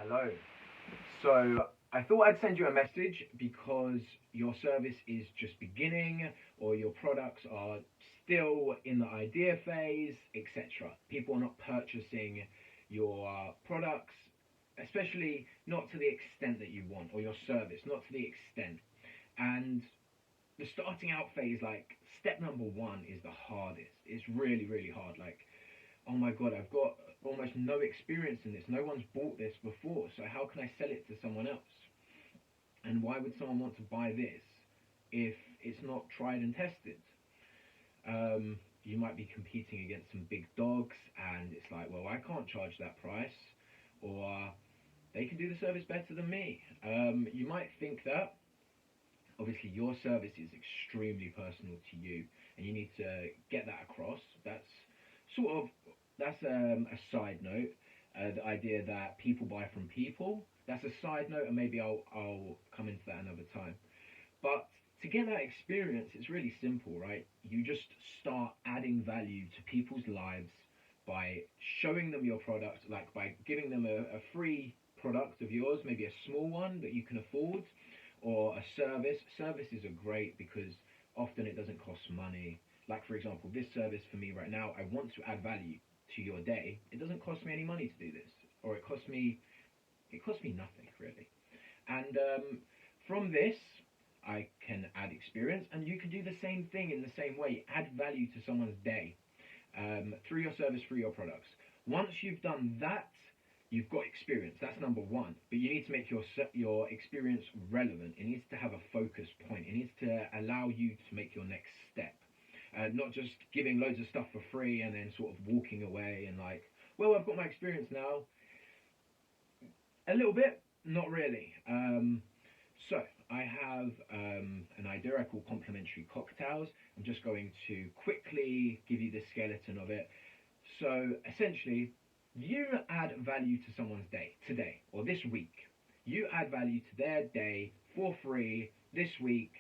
Hello. So I thought I'd send you a message because your service is just beginning or your products are still in the idea phase, etc. People are not purchasing your products, especially not to the extent that you want, or your service, not to the extent. And the starting out phase, like step number one, is the hardest. It's really, really hard. Like, oh my god, I've got almost no experience in this. No one's bought this before, so how can I sell it to someone else? And why would someone want to buy this if it's not tried and tested? You might be competing against some big dogs, and it's like, well, I can't charge that price, or they can do the service better than me. You might think that. Obviously, your service is extremely personal to you, and you need to get that across. Sort of a side note. The idea that people buy from people. That's a side note, and maybe I'll come into that another time. But to get that experience, it's really simple, right? You just start adding value to people's lives by showing them your product, like by giving them a free product of yours, maybe a small one that you can afford, or a service. Services are great because often it doesn't cost money. Like, for example, this service for me right now, I want to add value to your day. It doesn't cost me any money to do this, or it costs me nothing really. And from this, I can add experience, and you can do the same thing in the same way. Add value to someone's day through your service, through your products. Once you've done that, you've got experience. That's number one. But you need to make your experience relevant. It needs to have a focus point. It needs to allow you to make your next step. Not just giving loads of stuff for free and then sort of walking away and like, well, I've got my experience now. A little bit, not really. So I have an idea I call complementary cocktails. I'm just going to quickly give you the skeleton of it. So essentially, you add value to someone's day today or this week. You add value to their day for free this week,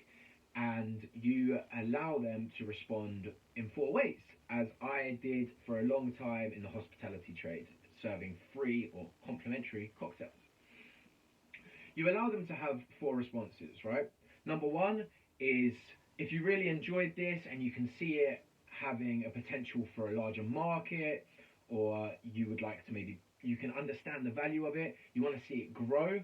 and you allow them to respond in four ways, as I did for a long time in the hospitality trade, serving free or complimentary cocktails. You allow them to have four responses, right? Number one is if you really enjoyed this and you can see it having a potential for a larger market, or you would like to maybe, you can understand the value of it, you want to see it grow,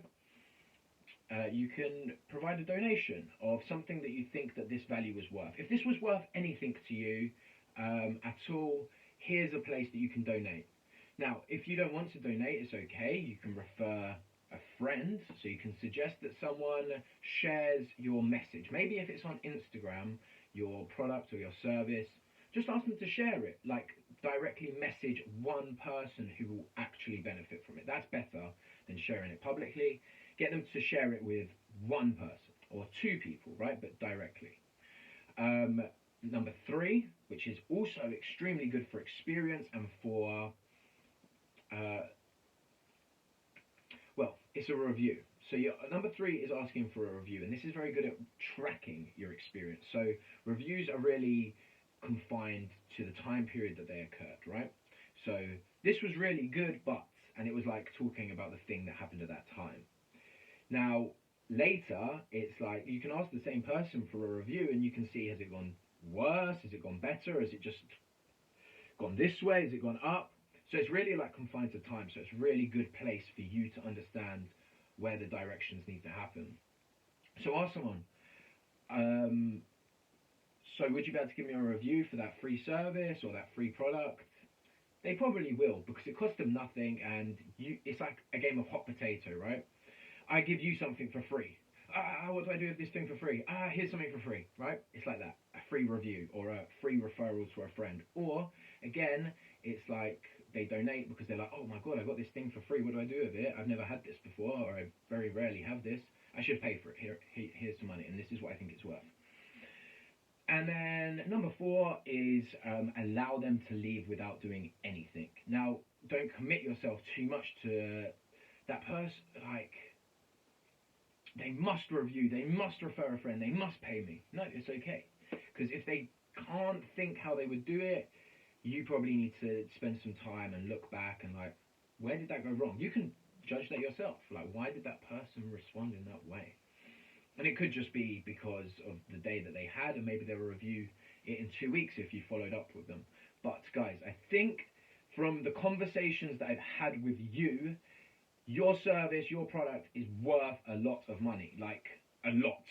you can provide a donation of something that you think that this value was worth. If this was worth anything to you at all, here's a place that you can donate. Now, if you don't want to donate, it's okay. You can refer a friend, so you can suggest that someone shares your message. Maybe if it's on Instagram, your product or your service, just ask them to share it. Like, directly message one person who will actually benefit from it. That's better than sharing it publicly. Get them to share it with one person or two people, right? But directly. Number three, which is also extremely good for experience and for uh, well, it's a review. So number three is asking for a review, and this is very good at tracking your experience. So reviews are really confined to the time period that they occurred, right? So this was really good, but, and it was like talking about the thing that happened at that time. Now, later, it's like you can ask the same person for a review, and you can see, has it gone worse? Has it gone better? Has it just gone this way? Has it gone up? So it's really like confined to time. So it's a really good place for you to understand where the directions need to happen. So ask someone, so would you be able to give me a review for that free service or that free product? They probably will, because it costs them nothing, and it's like a game of hot potato, right? I give you something for free. What do I do with this thing for free? Here's something for free, right? It's like that. A free review or a free referral to a friend. Or, again, it's like they donate because they're like, oh my god, I got this thing for free. What do I do with it? I've never had this before, or I very rarely have this. I should pay for it. Here's some money, and this is what I think it's worth. And then number four is allow them to leave without doing anything. Now, don't commit yourself too much to that person. Like, they must review, they must refer a friend, they must pay me. No, it's okay. Because if they can't think how they would do it, you probably need to spend some time and look back and like, where did that go wrong? You can judge that yourself. Like, why did that person respond in that way? And it could just be because of the day that they had, and maybe they'll review it in 2 weeks if you followed up with them. But guys, I think from the conversations that I've had with you, your service, your product is worth a lot of money, like a lot.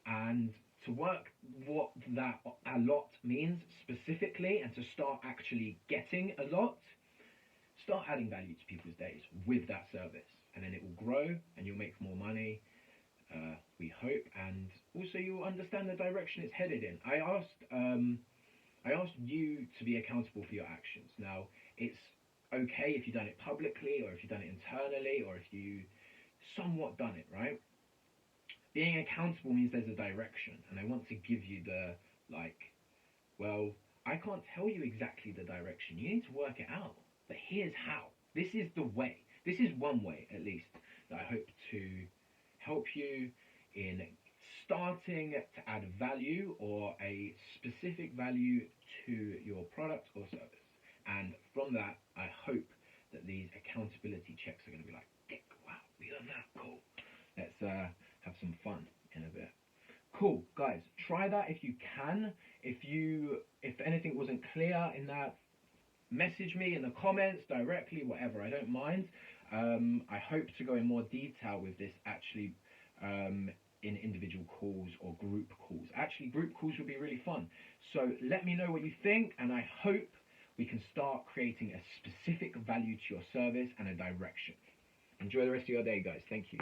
And to work what that a lot means specifically, and to start actually getting a lot, start adding value to people's days with that service, and then it will grow and you'll make more money, we hope, and also you'll understand the direction it's headed in. I asked you to be accountable for your actions. Now, it's okay if you've done it publicly, or if you've done it internally, or if you somewhat done it, right? Being accountable means there's a direction, and I want to give you the, like, well, I can't tell you exactly the direction. You need to work it out. But here's how. This is the way. This is one way, at least, that I hope to help you in starting to add value, or a specific value, to your product or service. And from that, I hope that these accountability checks are going to be like, wow, we done that, cool. Let's have some fun in a bit. Cool, guys, try that if you can. If anything wasn't clear in that, message me in the comments directly, whatever, I don't mind. I hope to go in more detail with this actually in individual calls or group calls. Actually, group calls would be really fun. So let me know what you think, and I hope we can start creating a specific value to your service and a direction. Enjoy the rest of your day, guys. Thank you.